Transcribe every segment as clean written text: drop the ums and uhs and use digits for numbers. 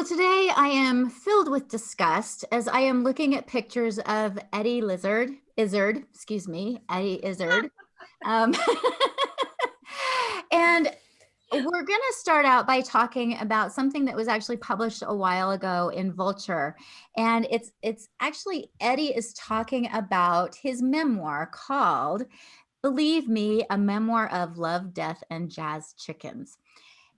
today I am filled with disgust as I am looking at pictures of Eddie Izzard. Um, and we're going to start out by talking about something that was actually published a while ago in Vulture. And it's actually Eddie is talking about his memoir called Believe Me, a Memoir of Love, Death, and Jazz Chickens.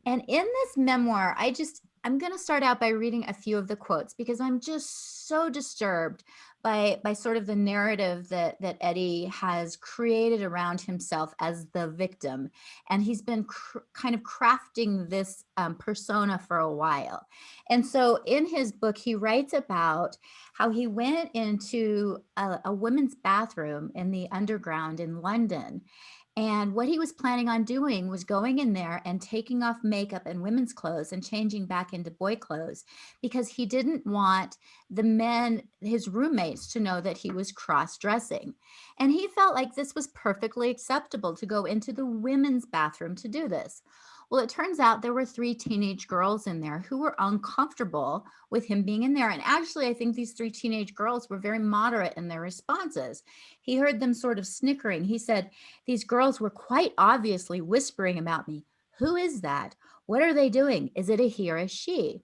And in this memoir, I'm going to start out by reading a few of the quotes because I'm just so disturbed by sort of the narrative that Eddie has created around himself as the victim. And he's been kind of crafting this persona for a while. And so in his book, he writes about how he went into a women's bathroom in the underground in London. And what he was planning on doing was going in there and taking off makeup and women's clothes and changing back into boy clothes because he didn't want the men, his roommates, to know that he was cross-dressing. And he felt like this was perfectly acceptable to go into the women's bathroom to do this. Well, it turns out there were 3 teenage girls in there who were uncomfortable with him being in there. And actually, I think these 3 teenage girls were very moderate in their responses. He heard them sort of snickering. He said, "These girls were quite obviously whispering about me. Who is that? What are they doing? Is it a he or a she?"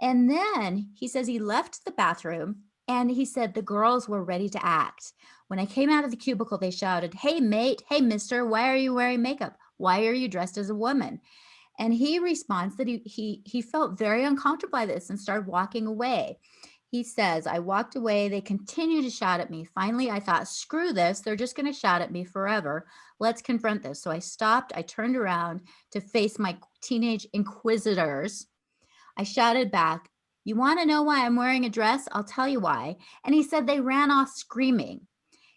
And then he says he left the bathroom and he said the girls were ready to act. When I came out of the cubicle, they shouted, "Hey, mate, hey, mister, why are you wearing makeup? Why are you dressed as a woman?" And he responds that he felt very uncomfortable by this and started walking away. He says, "I walked away. They continued to shout at me. Finally, I thought, screw this. They're just going to shout at me forever. Let's confront this." So I stopped. I turned around to face my teenage inquisitors. I shouted back, "You want to know why I'm wearing a dress? I'll tell you why." And he said they ran off screaming.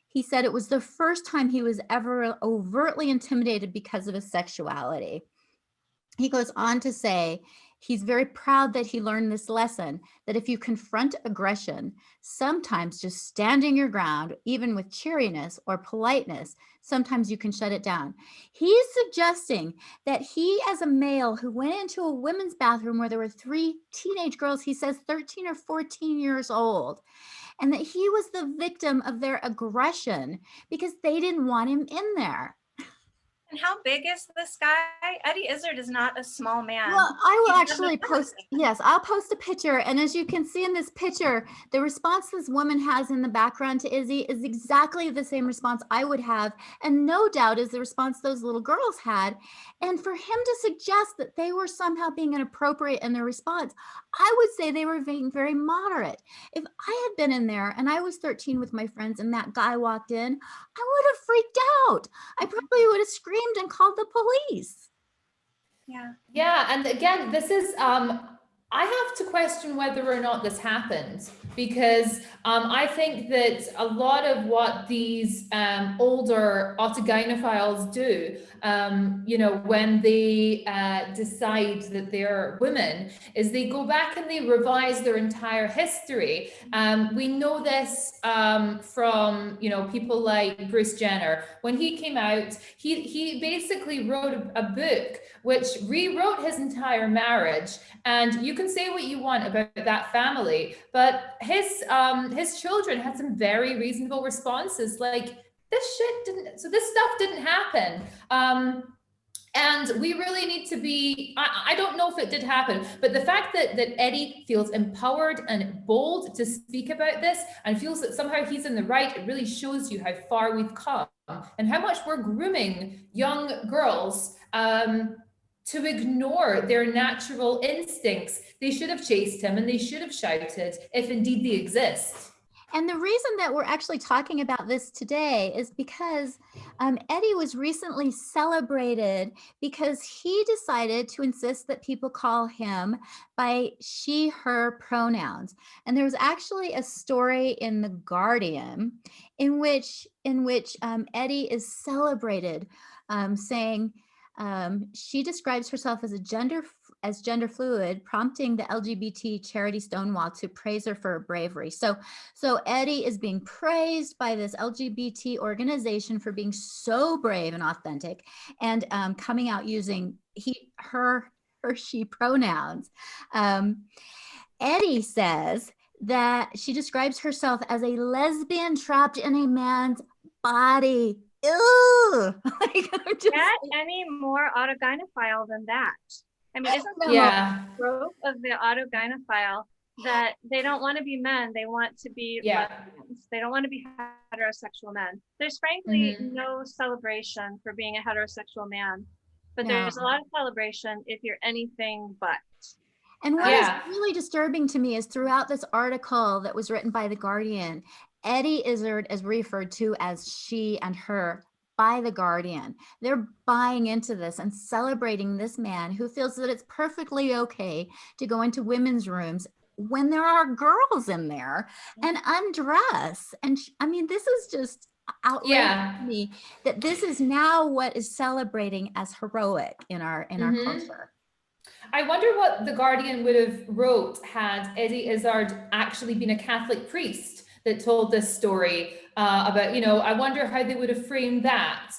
He said it was the first time he was ever overtly intimidated because of his sexuality. He goes on to say he's very proud that he learned this lesson, that if you confront aggression, sometimes just standing your ground, even with cheeriness or politeness, sometimes you can shut it down. He's suggesting that he, as a male who went into a women's bathroom where there were 3 teenage girls, he says 13 or 14 years old, and that he was the victim of their aggression because they didn't want him in there. And how big is this guy? Eddie Izzard is not a small man. Well, I will actually post, yes, I'll post a picture. And as you can see in this picture, the response this woman has in the background to Izzy is exactly the same response I would have. And no doubt is the response those little girls had. And for him to suggest that they were somehow being inappropriate in their response, I would say they were being very moderate. If I had been in there and I was 13 with my friends and that guy walked in, I would have freaked out. I probably would have screamed and called the police. Yeah, and again, this is I have to question whether or not this happened, because I think that a lot of what these older autogynephiles do, when they decide that they're women, is they go back and they revise their entire history. We know this from people like Bruce Jenner. When he came out, he basically wrote a book which rewrote his entire marriage. And you can say what you want about that family, but his children had some very reasonable responses, like this stuff didn't happen. And we really need to be, I don't know if it did happen, but the fact that Eddie feels empowered and bold to speak about this and feels that somehow he's in the right, it really shows you how far we've come and how much we're grooming young girls to ignore their natural instincts. They should have chased him and they should have shouted, if indeed they exist. And the reason that we're actually talking about this today is because Eddie was recently celebrated because he decided to insist that people call him by she, her pronouns. And there was actually a story in The Guardian in which Eddie is celebrated, saying, she describes herself as gender fluid, prompting the LGBT charity Stonewall to praise her for her bravery. So Eddie is being praised by this LGBT organization for being so brave and authentic and coming out using he, her, she pronouns. Eddie says that she describes herself as a lesbian trapped in a man's body. Ew! Like, Get any more autogynephile than that? I mean, isn't the Yeah. trope of the autogynephile that they don't want to be men, they want to be lesbians. They don't want to be heterosexual men. There's frankly no celebration for being a heterosexual man, but there's a lot of celebration if you're anything but. And what is really disturbing to me is throughout this article that was written by The Guardian, Eddie Izzard is referred to as she and her by The Guardian. They're buying into this and celebrating this man who feels that it's perfectly okay to go into women's rooms when there are girls in there and undress. And I mean, this is just outrageous to me that this is now what is celebrating as heroic in our culture. I wonder what The Guardian would have wrote had Eddie Izzard actually been a Catholic priest that told this story about, you know, I wonder how they would have framed that.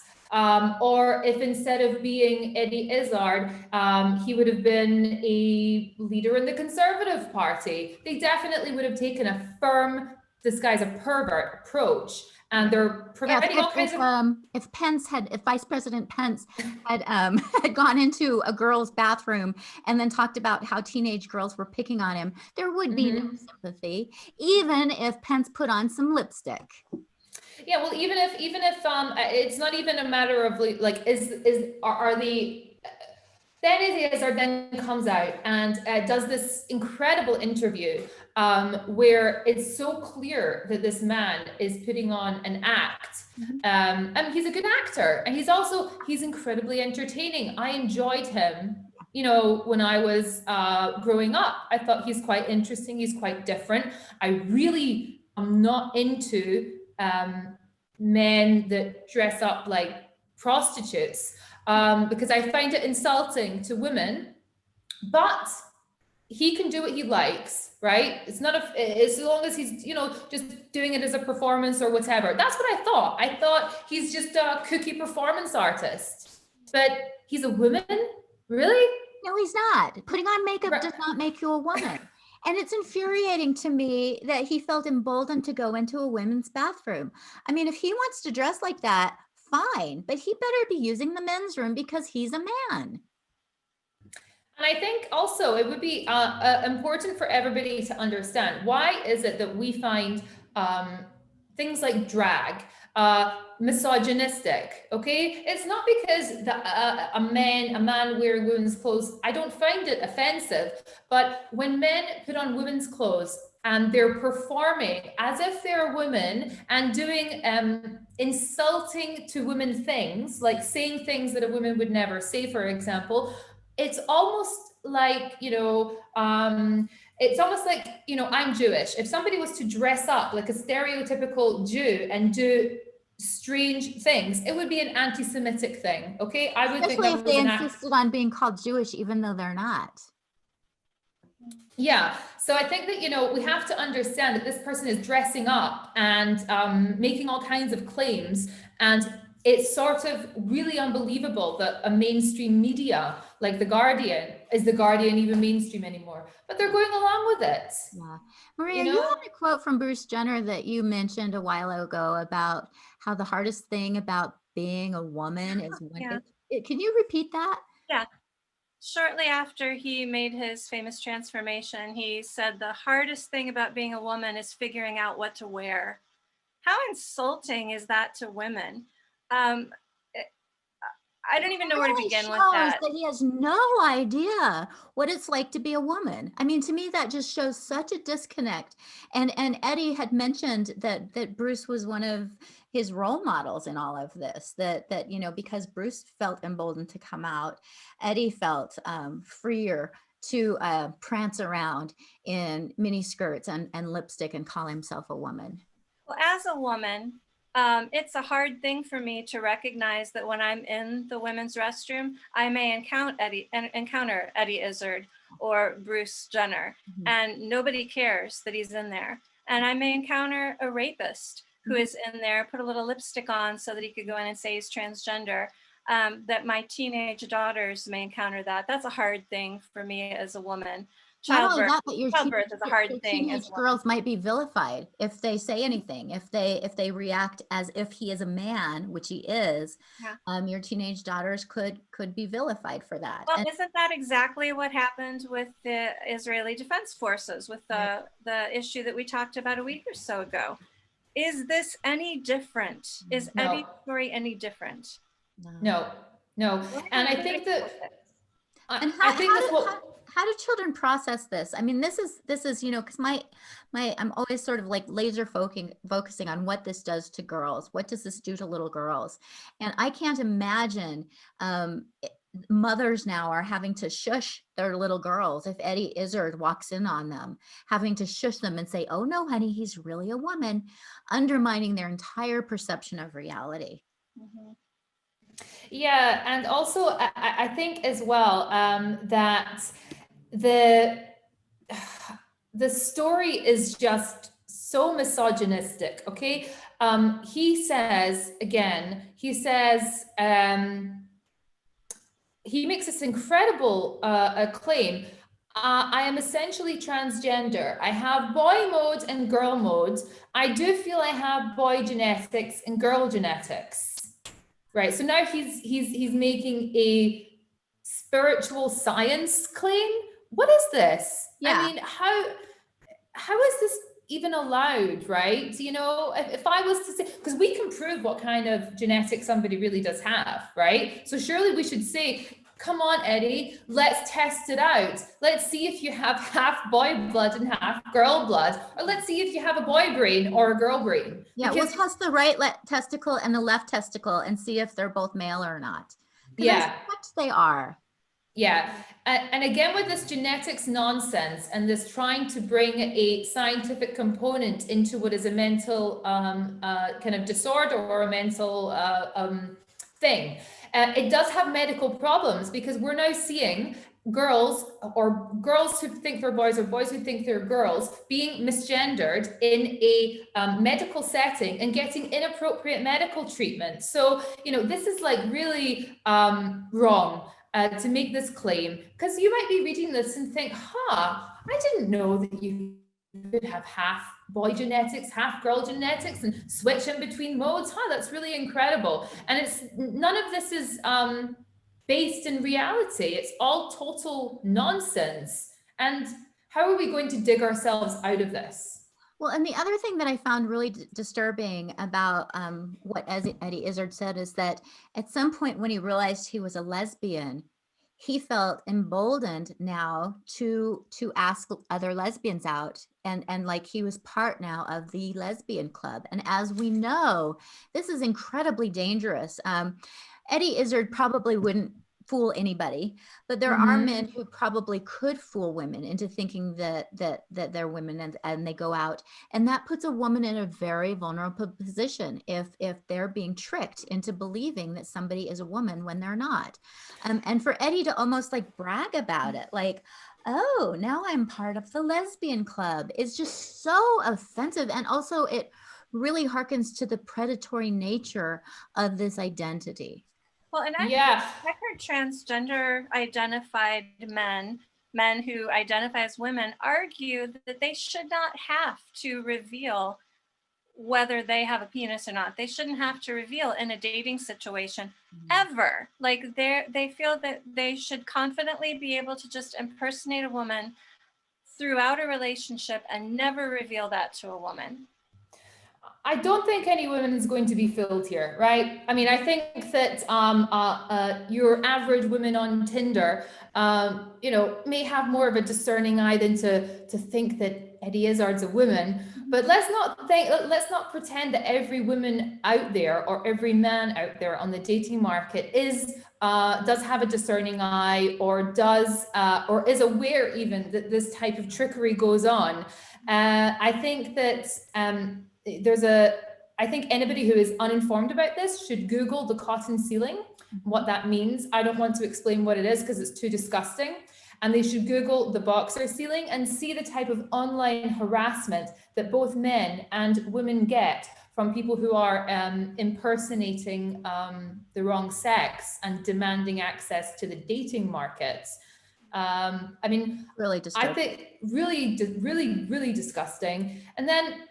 Or if instead of being Eddie Izzard, he would have been a leader in the Conservative Party. They definitely would have taken a firm, this guy's a pervert approach. And they're providing all kinds of. If Vice President Pence had gone into a girl's bathroom and then talked about how teenage girls were picking on him, there would be no sympathy, even if Pence put on some lipstick. Yeah, well, even if it's not even a matter of like are the. Then Eddie Izzard then comes out and does this incredible interview where it's so clear that this man is putting on an act. And he's a good actor, and he's incredibly entertaining. I enjoyed him, you know, when I was growing up. I thought he's quite interesting. He's quite different. I really am not into men that dress up like prostitutes. Because I find it insulting to women, but he can do what he likes, right? It's not as long as he's, you know, just doing it as a performance or whatever. That's what I thought. I thought he's just a kooky performance artist, but he's a woman, really? No, he's not. Putting on makeup does not make you a woman. And it's infuriating to me that he felt emboldened to go into a women's bathroom. I mean, if he wants to dress like that, fine, but he better be using the men's room because he's a man. And I think also it would be important for everybody to understand, why is it that we find things like drag misogynistic? Okay, it's not because a man wearing women's clothes, I don't find it offensive, but when men put on women's clothes and they're performing as if they're women and doing insulting to women things, like saying things that a woman would never say, for example, it's almost like, you know, I'm Jewish. If somebody was to dress up like a stereotypical Jew and do strange things, it would be an anti-Semitic thing, okay? I would Especially think that if they insisted on being called Jewish, even though they're not. Yeah, so I think that, you know, we have to understand that this person is dressing up and making all kinds of claims, and it's sort of really unbelievable that a mainstream media like The Guardian, is The Guardian even mainstream anymore? But they're going along with it. Yeah. Maria, you had a quote from Bruce Jenner that you mentioned a while ago about how the hardest thing about being a woman is when can you repeat that? Yeah. Shortly after he made his famous transformation, he said the hardest thing about being a woman is figuring out what to wear. How insulting is that to women? I don't even know where to begin with that. He has no idea what it's like to be a woman. I mean, to me, that just shows such a disconnect. And Eddie had mentioned that Bruce was one of his role models in all of this, that you know, because Bruce felt emboldened to come out, Eddie felt freer to prance around in mini skirts and lipstick and call himself a woman. Well, as a woman, it's a hard thing for me to recognize that when I'm in the women's restroom, I may encounter Eddie Izzard or Bruce Jenner, and nobody cares that he's in there. And I may encounter a rapist who is in there, put a little lipstick on so that he could go in and say he's transgender. That my teenage daughters may encounter that. That's a hard thing for me as a woman. Not only childbirth. that, but Childbirth is a your hard thing as teenage well. girls might be vilified if they say anything, if they react as if he is a man, which he is. Yeah. Your teenage daughters could be vilified for that. Well, isn't that exactly what happened with the Israeli Defense Forces with the issue that we talked about a week or so ago? Is this any different? Is Eddie's story any different? No. And I think that how do children process this? I mean, this is, you know, because I'm always sort of like laser focusing on what this does to girls. What does this do to little girls? And I can't imagine mothers now are having to shush their little girls if Eddie Izzard walks in on them, having to shush them and say, oh no, honey, he's really a woman, undermining their entire perception of reality. Mm-hmm. Yeah, and also I think as well that the story is just so misogynistic. Okay, he says he makes this incredible claim. I am essentially transgender. I have boy mode and girl mode. I do feel I have boy genetics and girl genetics. Right. So now he's making a spiritual science claim. What is this? Yeah. I mean, how is this even allowed, right? You know, if I was to say, because we can prove what kind of genetics somebody really does have, right? So surely we should say, come on, Eddie, let's test it out. Let's see if you have half boy blood and half girl blood, or let's see if you have a boy brain or a girl brain. Yeah, we'll test the right testicle and the left testicle and see if they're both male or not. Yeah, I suspect they are. Yeah, and again with this genetics nonsense and this trying to bring a scientific component into what is a mental kind of disorder or a mental thing, it does have medical problems, because we're now seeing girls who think they're boys or boys who think they're girls being misgendered in a medical setting and getting inappropriate medical treatment. So, you know, this is like really wrong. To make this claim, because you might be reading this and think, I didn't know that you could have half boy genetics, half girl genetics and switch in between modes. That's really incredible. And it's none of this is based in reality. It's all total nonsense. And how are we going to dig ourselves out of this? Well, and the other thing that I found really disturbing about what Eddie Izzard said is that at some point when he realized he was a lesbian, he felt emboldened now to ask other lesbians out, and like he was part now of the lesbian club. And as we know, this is incredibly dangerous. Eddie Izzard probably wouldn't fool anybody, but there are men who probably could fool women into thinking that they're women, and they go out, and that puts a woman in a very vulnerable position if they're being tricked into believing that somebody is a woman when they're not. And for Eddie to almost like brag about it, like, oh, now I'm part of the lesbian club, is just so offensive. And also it really harkens to the predatory nature of this identity. Well, and I've heard transgender identified men who identify as women argue that they should not have to reveal whether they have a penis or not. They shouldn't have to reveal in a dating situation ever. Like they feel that they should confidently be able to just impersonate a woman throughout a relationship and never reveal that to a woman. I don't think any woman is going to be fooled here, right? I mean, I think that your average woman on Tinder, you know, may have more of a discerning eye than to think that Eddie Izzard's a woman. But let's not pretend that every woman out there or every man out there on the dating market does have a discerning eye, or is aware even that this type of trickery goes on. I think that I think anybody who is uninformed about this should Google the cotton ceiling, what that means. I don't want to explain what it is because it's too disgusting. And they should Google the boxer ceiling and see the type of online harassment that both men and women get from people who are impersonating the wrong sex and demanding access to the dating markets. I mean, Really disturbing. I think really disgusting. And then,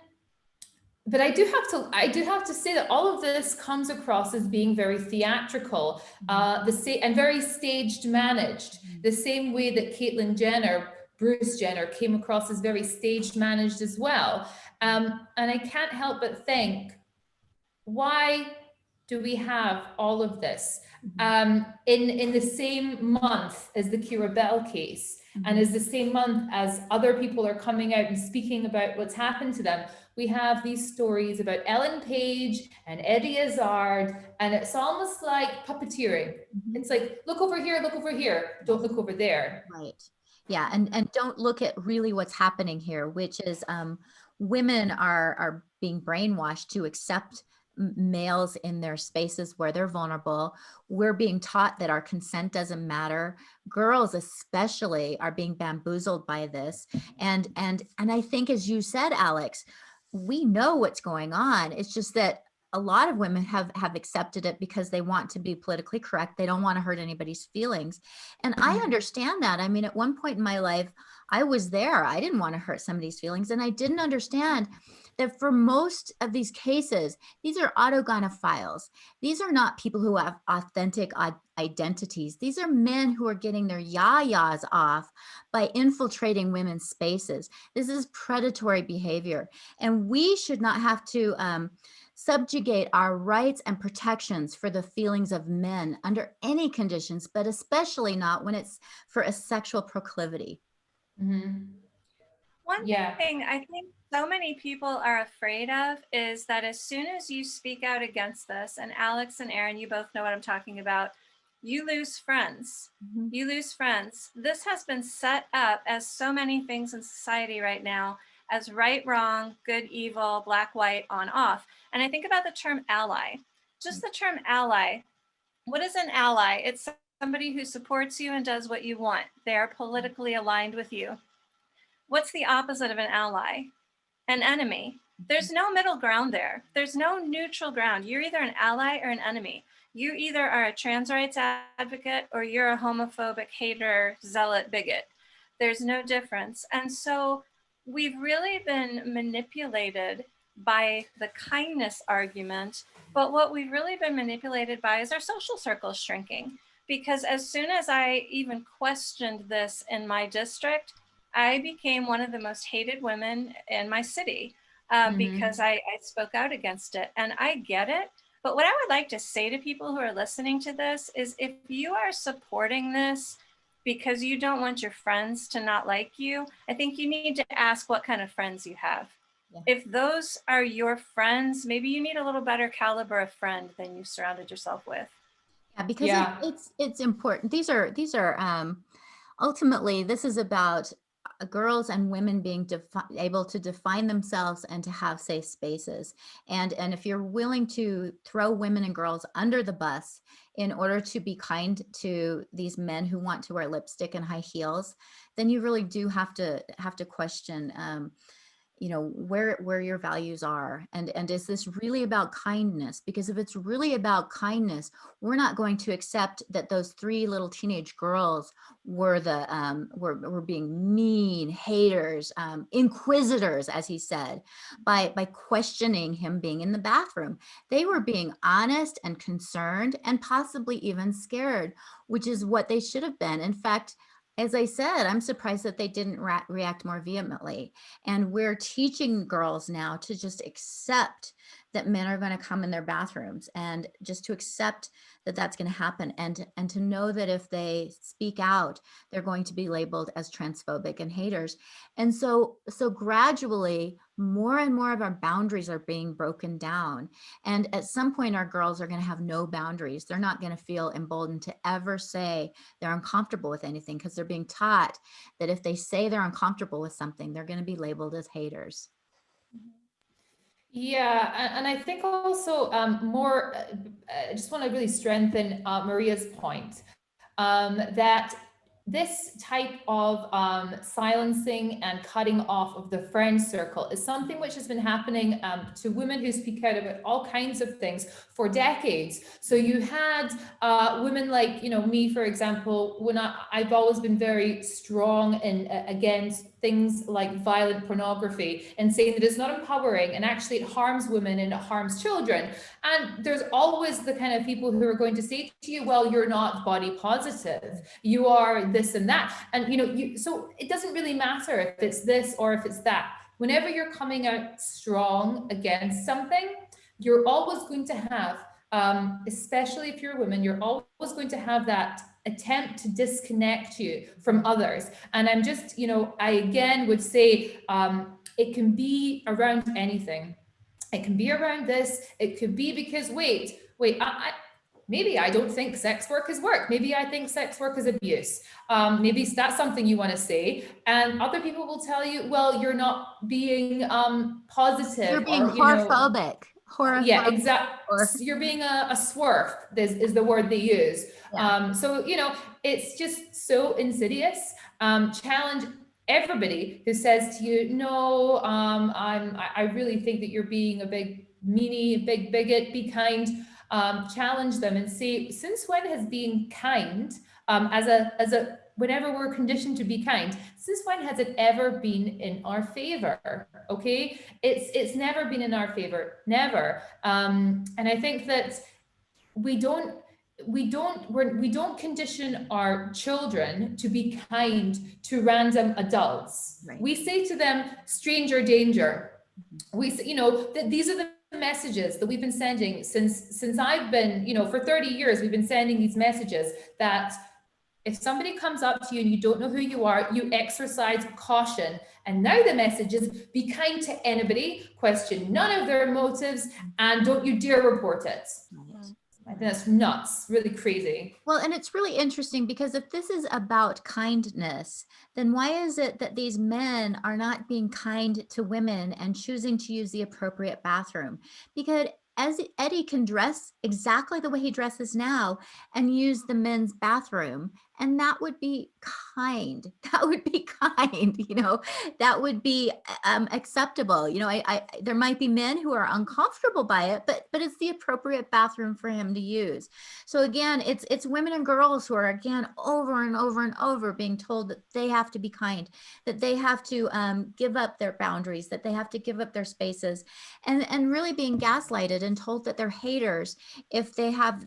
but I do have to say that all of this comes across as being very theatrical, and very staged managed, the same way that Caitlyn Jenner, Bruce Jenner, came across as very staged managed as well. And I can't help but think, why do we have all of this in the same month as the Kira Bell case, and as the same month as other people are coming out and speaking about what's happened to them? We have these stories about Ellen Page and Eddie Izzard, and it's almost like puppeteering. It's like, look over here, don't look over there. Right. Yeah, and don't look at really what's happening here, which is women are being brainwashed to accept males in their spaces where they're vulnerable. We're being taught that our consent doesn't matter. Girls especially are being bamboozled by this. And I think, as you said, Alex, we know what's going on. It's just that a lot of women have accepted it because they want to be politically correct. They don't want to hurt anybody's feelings. And I understand that. I mean, at one point in my life, I was there. I didn't want to hurt somebody's feelings. And I didn't understand that for most of these cases, these are autogynephiles. These are not people who have authentic identities. These are men who are getting their yayas off by infiltrating women's spaces. This is predatory behavior. And we should not have to subjugate our rights and protections for the feelings of men under any conditions, but especially not when it's for a sexual proclivity. One thing I think so many people are afraid of is that as soon as you speak out against this, and Alex and Aaron, you both know what I'm talking about, you lose friends. You lose friends. This has been set up, as so many things in society right now, as right, wrong, good, evil, black, white, on, off. And I think about the term ally. Just the term ally. What is an ally? It's somebody who supports you and does what you want. They are politically aligned with you. What's the opposite of an ally? An enemy. There's no middle ground there. There's no neutral ground. You're either an ally or an enemy. You either are a trans rights advocate or you're a homophobic hater, zealot, bigot. There's no difference. And so we've really been manipulated by the kindness argument, but what we've really been manipulated by is our social circles shrinking. Because as soon as I even questioned this in my district, I became one of the most hated women in my city because I spoke out against it. And I get it. But what I would like to say to people who are listening to this is, if you are supporting this because you don't want your friends to not like you, I think you need to ask what kind of friends you have. Yeah. If those are your friends, maybe you need a little better caliber of friend than you surrounded yourself with. Yeah, because it's important. These are ultimately, this is about girls and women being able to define themselves and to have safe spaces. And if you're willing to throw women and girls under the bus in order to be kind to these men who want to wear lipstick and high heels, then you really do have to question you know, where your values are. And is this really about kindness? Because if it's really about kindness, we're not going to accept that those 3 little teenage girls were were being mean, haters, inquisitors, as he said, by questioning him being in the bathroom. They were being honest and concerned and possibly even scared, which is what they should have been. In fact, as I said, I'm surprised that they didn't react more vehemently. And we're teaching girls now to just accept that men are going to come in their bathrooms, and just to accept that that's going to happen, and to know that if they speak out, they're going to be labeled as transphobic and haters. And so gradually, more and more of our boundaries are being broken down. And at some point, our girls are going to have no boundaries. They're not going to feel emboldened to ever say they're uncomfortable with anything, because they're being taught that if they say they're uncomfortable with something, they're going to be labeled as haters. Yeah, and I think also I just want to really strengthen Maria's point, that this type of silencing and cutting off of the friend circle is something which has been happening to women who speak out about all kinds of things for decades. So you had women like, me, for example, when I've always been very strong in against things like violent pornography and saying that it's not empowering and actually it harms women and it harms children. And there's always the kind of people who are going to say to you, well, you're not body positive, you are this and that. And so it doesn't really matter if it's this or if it's that. Whenever you're coming out strong against something, you're always going to have, especially if you're a woman, you're always going to have that attempt to disconnect you from others. And I'm just, I again would say, it can be around anything. It can be around this. It could be because, wait, maybe I don't think sex work is work. Maybe I think sex work is abuse. Maybe that's something you want to say. And other people will tell you, well, you're not being positive. You're being horphobic. Yeah, exactly. You're being a swerve, is the word they use. Yeah. So, it's just so insidious. Challenge everybody who says to you, no, I really think that you're being a big meanie, big bigot, be kind. Challenge them and say, since when has being kind, whenever we're conditioned to be kind, since when has it ever been in our favor? Okay, it's never been in our favor, never. And I think that we don't condition our children to be kind to random adults. Right. We say to them, stranger danger. We say, that these are the messages that we've been sending since I've been, for 30 years, we've been sending these messages that if somebody comes up to you and you don't know who you are, you exercise caution. And now the message is, be kind to anybody, question none of their motives, and don't you dare report it. I think that's nuts, really crazy. Well, and it's really interesting because if this is about kindness, then why is it that these men are not being kind to women and choosing to use the appropriate bathroom? Because as Eddie can dress exactly the way he dresses now and use the men's bathroom, and that would be kind. That would be kind, that would be acceptable. There might be men who are uncomfortable by it, but it's the appropriate bathroom for him to use. So again, it's women and girls who are again over and over and over being told that they have to be kind, that they have to give up their boundaries, that they have to give up their spaces, and really being gaslighted and told that they're haters if they have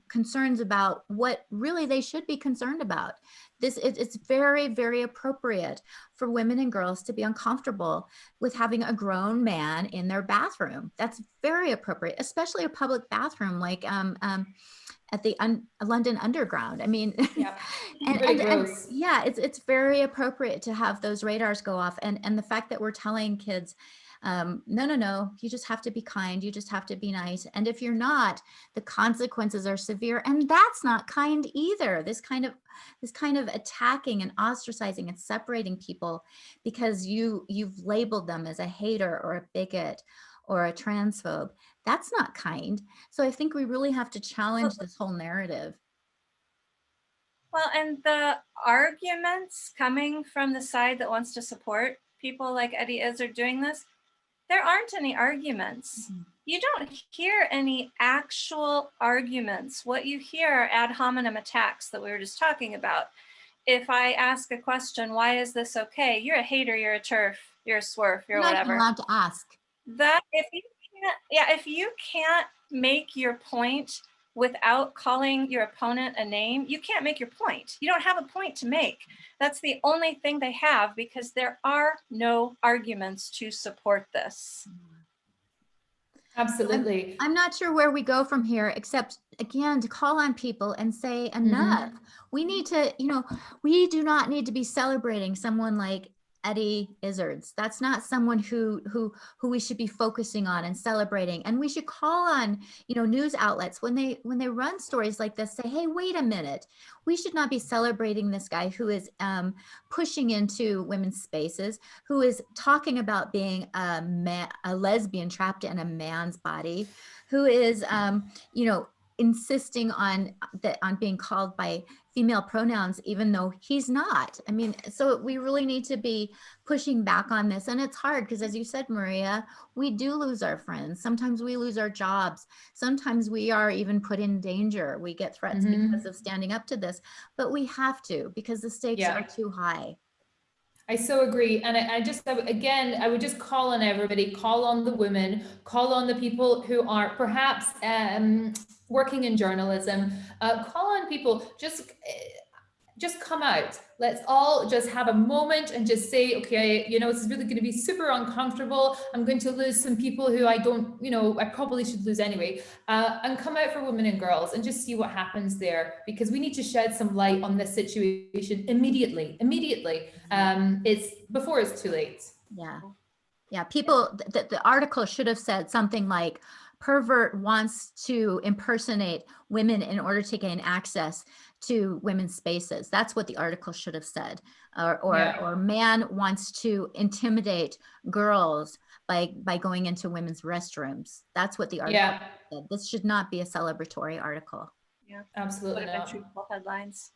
concerns about what really they should be concerned about. It's very, very appropriate for women and girls to be uncomfortable with having a grown man in their bathroom. That's very appropriate, especially a public bathroom like at the London Underground. I mean, yeah, and yeah, it's very appropriate to have those radars go off. And the fact that we're telling kids, no, you just have to be kind. You just have to be nice. And if you're not, the consequences are severe. And that's not kind either. This kind of attacking and ostracizing and separating people because you've labeled them as a hater or a bigot or a transphobe. That's not kind. So I think we really have to challenge this whole narrative. Well, and the arguments coming from the side that wants to support people like Eddie Izzard doing this, there aren't any arguments. Mm-hmm. You don't hear any actual arguments. What you hear are ad hominem attacks that we were just talking about. If I ask a question, why is this okay? You're a hater, you're a turf, you're a swerf, you're whatever. You're not allowed to ask. That if you can't make your point without calling your opponent a name, you can't make your point. You don't have a point to make. That's the only thing they have, because there are no arguments to support this. Absolutely. I'm not sure where we go from here, except again, to call on people and say enough. Mm-hmm. We need to, we do not need to be celebrating someone like Eddie Izzard. That's not someone who we should be focusing on and celebrating. And we should call on, news outlets when they run stories like this, say, hey, wait a minute. We should not be celebrating this guy who is pushing into women's spaces, who is talking about being a lesbian trapped in a man's body, who is, insisting on being called by female pronouns, even though he's not. I mean, so we really need to be pushing back on this. And it's hard because, as you said, Maria, we do lose our friends. Sometimes we lose our jobs. Sometimes we are even put in danger. We get threats because of standing up to this, but we have to, because the stakes are too high. I so agree. And I would just call on everybody, call on the women, call on the people who are perhaps working in journalism, call on people, just come out. Let's all just have a moment and just say, okay, you know, this is really going to be super uncomfortable. I'm going to lose some people who I don't, you know, I probably should lose anyway. And come out for women and girls and just see what happens there, because we need to shed some light on this situation immediately. It's before it's too late. Yeah. People, the article should have said something like, pervert wants to impersonate women in order to gain access to women's spaces. That's what the article should have said. Or man wants to intimidate girls by going into women's restrooms. That's what the article said. This should not be a celebratory article. Yeah, absolutely not. Truthful headlines.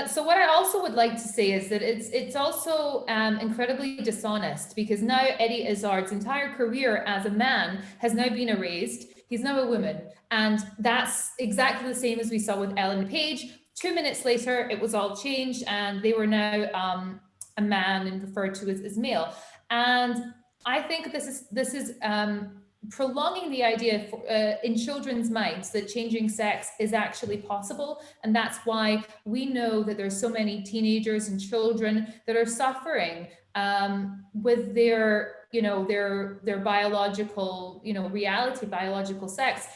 So what I also would like to say is that it's also incredibly dishonest, because now Eddie Izzard's entire career as a man has now been erased. He's now a woman, and that's exactly the same as we saw with Ellen Page. 2 minutes later, it was all changed, and they were now a man and referred to as male. And I think this is prolonging the idea in children's minds that changing sex is actually possible. And that's why we know that there's so many teenagers and children that are suffering with their, you know, their biological, you know, reality, biological sex.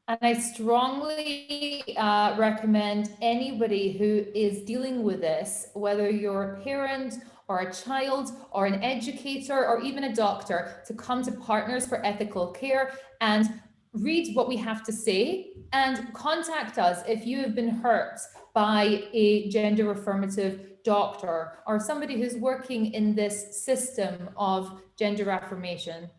And I strongly recommend anybody who is dealing with this, whether you're a parent or a child or an educator or even a doctor, to come to Partners for Ethical Care and read what we have to say, and contact us if you have been hurt by a gender affirmative doctor or somebody who's working in this system of gender affirmation.